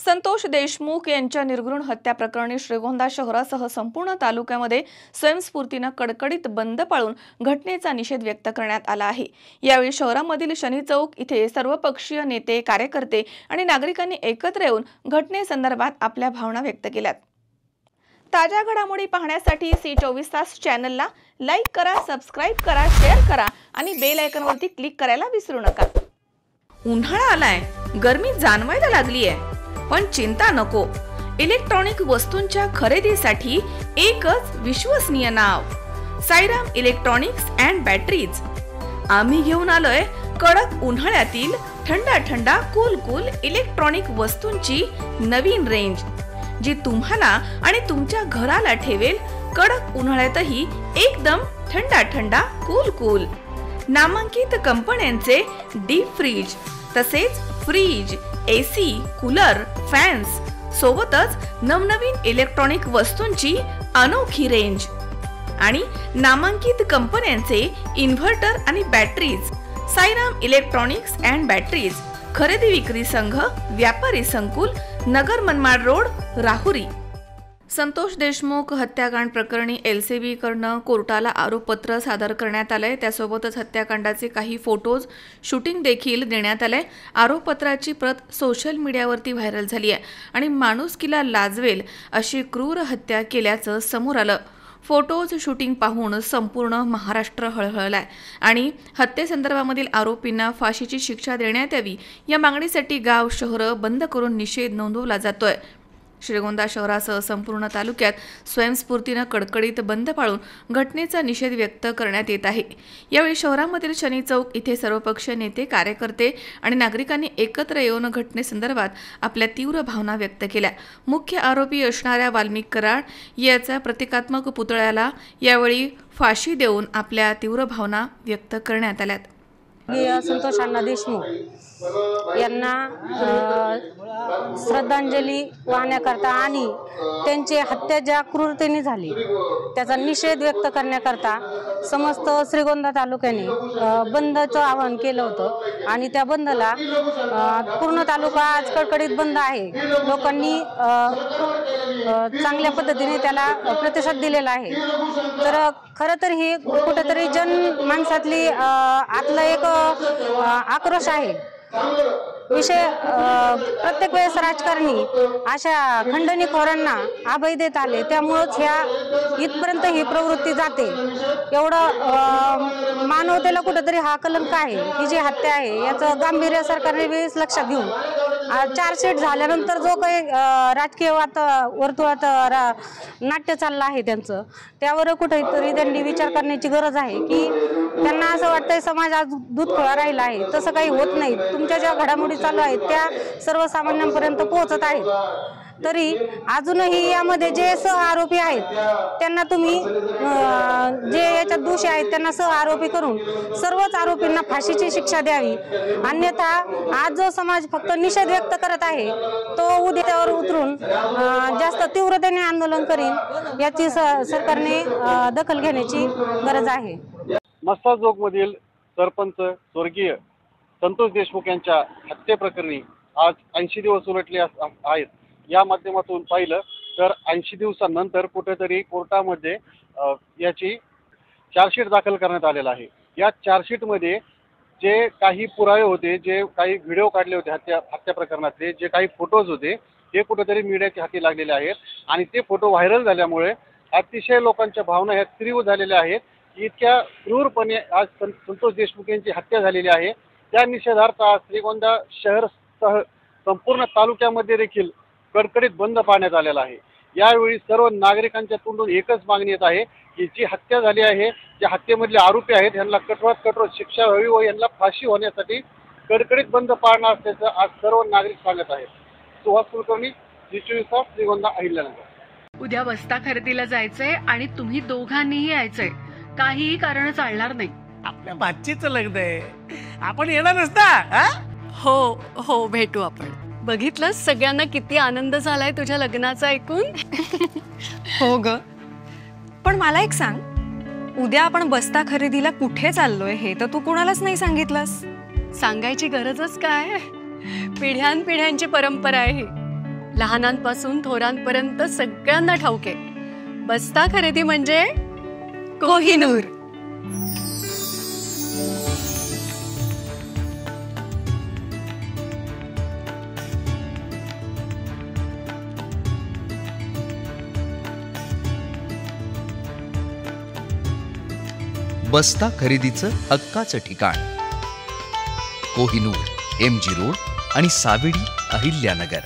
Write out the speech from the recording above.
संतोष देशमुख यांच्या निर्घृण हत्या प्रकरणी श्रीगोंदा शहरासह संपूर्ण तालुक्यामध्ये स्वयंस्फूर्तीने कडकडीत बंद पाळून घटनेचा निषेध व्यक्त करण्यात आला आहे। यावेळी शहरामधील शनी चौक इथे सर्वपक्षीय नेते, कार्यकर्ते आणि नागरिकांनी एकत्र येऊन घटनेसंदर्भात आपल्या भावना व्यक्त केल्यात। ताज्या घडामोडी पाहण्यासाठी सी24 तास चॅनलला लाईक करा, सबस्क्राइब करा, शेअर करा आणि बेल आयकॉनवरती क्लिक करायला विसरू नका। उन्हाळा आलाय, गरमी जाणवायला लागली आहे, पण चिंता नको। इलेक्ट्रॉनिक वस्तूंच्या खरेदीसाठी एकच विश्वसनीय नाव, साईराम इलेक्ट्रॉनिक्स अँड बॅटरीज। आम्ही घेऊन आलोय कडक उन्हाळ्यातील थंडा कूल इलेक्ट्रॉनिक वस्तूंची नवीन रेंज, जी तुम्हाला आणि तुमच्या घराला ठेवेल कडक उन्हाळ्यातही एकदम थंडा कूल। नामांकित कंपन्यांचे डीप फ्रीज, तसेच फ्रीज, एसी, कूलर, फॅन्स सोबतच नवनवीन इलेक्ट्रॉनिक वस्तूंची अनोखी रेंज आणि नामांकित कंपन्यांचे इन्व्हर्टर आणि batteries. Sairam electronics and batteries, खरेदी विक्री संघ, व्यापारी संकुल, नगर मनमाड रोड, राहुरी। संतोष देशमुख हत्याकांड प्रकरणी LCB कडून कोर्टाला आरोपपत्र सादर करण्यात आले। त्यासोबतच हत्याकांडाचे काही फोटोज, शूटिंग देखील देण्यात आले। आरोपपत्राची प्रत सोशल मीडियावरती व्हायरल झाली आहे आणि माणुसकीला लाजवेल अशी क्रूर हत्या केल्याचं समोर आलं। फोटोज, शूटिंग पाहून संपूर्ण महाराष्ट्र हळहळलाय आणि हत्येसंदर्भामधील आरोपींना फाशीची शिक्षा देण्यात यावी या मागणीसाठी गाव, शहर बंद करून निषेध नोंदवला जातोय। श्रीगोंदा शहरासह संपूर्ण तालुक्यात स्वयंस्फूर्तीने कडकडीत बंद पाळून घटनेचा निषेध व्यक्त करण्यात येत आहे। यावेळी शहरामधील शनी चौक इथे सर्वपक्षीय नेते, कार्यकर्ते आणि नागरिकांनी एकत्र येऊन घटनेसंदर्भात आपल्या तीव्र भावना व्यक्त केल्या। मुख्य आरोपी असणाऱ्या वाल्मिक कराड याचा प्रतिकात्मक पुतळ्याला यावेळी फाशी देऊन आपल्या तीव्र भावना व्यक्त करण्यात आल्यात। संतोष अण्णा देशमुख यांना श्रद्धांजली वाहण्याकरता आणि त्यांची हत्या ज्या क्रूरतेने झाली त्याचा निषेध व्यक्त करण्याकरता समस्त श्रीगोंदा तालुक्याने बंदचं आवाहन केलं होतं आणि त्या बंदला पूर्ण तालुका आज कडकडीत बंद आहे। लोकांनी चांगल्या पद्धतीने त्याला प्रतिसाद दिलेला आहे। तर खरं तर ही कुठेतरी जनमानसातली आतला एक आक्रोश आहे। विषय प्रत्येक वेळेस राजकारणी अशा खंडणीखोरांना अभय देत आले, त्यामुळेच ह्या इथपर्यंत ही प्रवृत्ती जाते। एवढं मानवतेला कुठेतरी हा कलंक आहे। ही जी हत्या आहे याचं गांभीर्य सरकारने वेळेस लक्षात घेऊन चार्जशीट झाल्यानंतर जो काही राजकीय वर्तुळात नाट्य चाललं आहे त्यांचं, त्यावर कुठेतरी त्यांनी विचार करण्याची गरज आहे की त्यांना असं वाटतंय समाज आज दूधखोळा राहिला आहे। तसं काही होत नाही। तुमच्या ज्या घडामोडी चालू आहेत त्या सर्वसामान्यांपर्यंत पोहोचत आहेत। तरी अजूनही यामध्ये जे सह आरोपी आहेत त्यांना तुम्ही जे याच्यात दोषी आहेत त्यांना सह आरोपी करून सर्वच आरोपींना फाशीची शिक्षा द्यावी। अन्यथा आज जो समाज फक्त निषेध व्यक्त करत आहे तो उद्या त्यावर उतरून जास्त तीव्रतेने आंदोलन करीन, याची सरकारने दखल घेण्याची गरज आहे। मस्ताजोगमधील सरपंच स्वर्गीय संतोष देशमुख यांच्या हत्येप्रकरणी आज 80 दिवस उलटले आहेत। या माध्यमातून पाहिलं तर 80 दिवसांनंतर कुठेतरी कोर्टामध्ये याची चार्जशीट दाखल करण्यात आलेला आहे। या चार्जशीटमध्ये जे काही पुरावे होते, जे काही व्हिडिओ काढले होते हत्या प्रकरणातले, जे काही फोटोज होते, हे कुठेतरी मीडियाच्या हाती लागलेले आहेत आणि ते फोटो व्हायरल झाल्यामुळे अतिशय लोकांच्या भावना ह्या तीव्र झालेल्या आहेत। इतक्या क्रूरपणे आज संतोष देशमुख यांची हत्या झालेली आहे। त्या निषेधार्थ आज श्रीगोंदा शहरसह संपूर्ण तालुक्यामध्ये देखील कडकडीत बंद पाळण्यात आलेला आहे। यावेळी सर्व नागरिकांच्या तोंडून एकच मागणी येत आहे की जी हत्या झाली आहे, ज्या हत्येमधले आरोपी आहेत यांना कठोरात कठोर शिक्षा व्हावी व यांना फाशी होण्यासाठी कडकडीत बंद पाळणार असल्याचं आज सर्व नागरिक सांगत आहेत। सुहास कुलकर्णी, सी24 तास, श्रीगोंदा, अहिल्यानगर। उद्या बस्ता खरेदीला जायचंय आणि तुम्ही दोघांनीही यायचंय। काहीही कारण चालणार नाही। आपल्या बाच्चीचं लग्न आहे, आपण येणार नसता? हो भेटू आपण। बघितलं सगळ्यांना किती आनंद झालाय तुझ्या लग्नाचा ऐकून। हो ग, पण मला एक सांग, उद्या आपण बस्ता खरेदीला कुठे चाललोय हे तर तू कुणालाच नाही सांगितलंस। सांगायची गरजच काय, पिढ्यानपिढ्यांची परंपरा आहे ही। लहानांपासून थोरांपर्यंत सगळ्यांना ठाऊक आहे. बस्ता खरेदी म्हणजे कोहिनूर. बस्ता खरेदीचं हक्काचं ठिकाण कोहिनूर, MG रोड आणि सावेडी, अहिल्यानगर.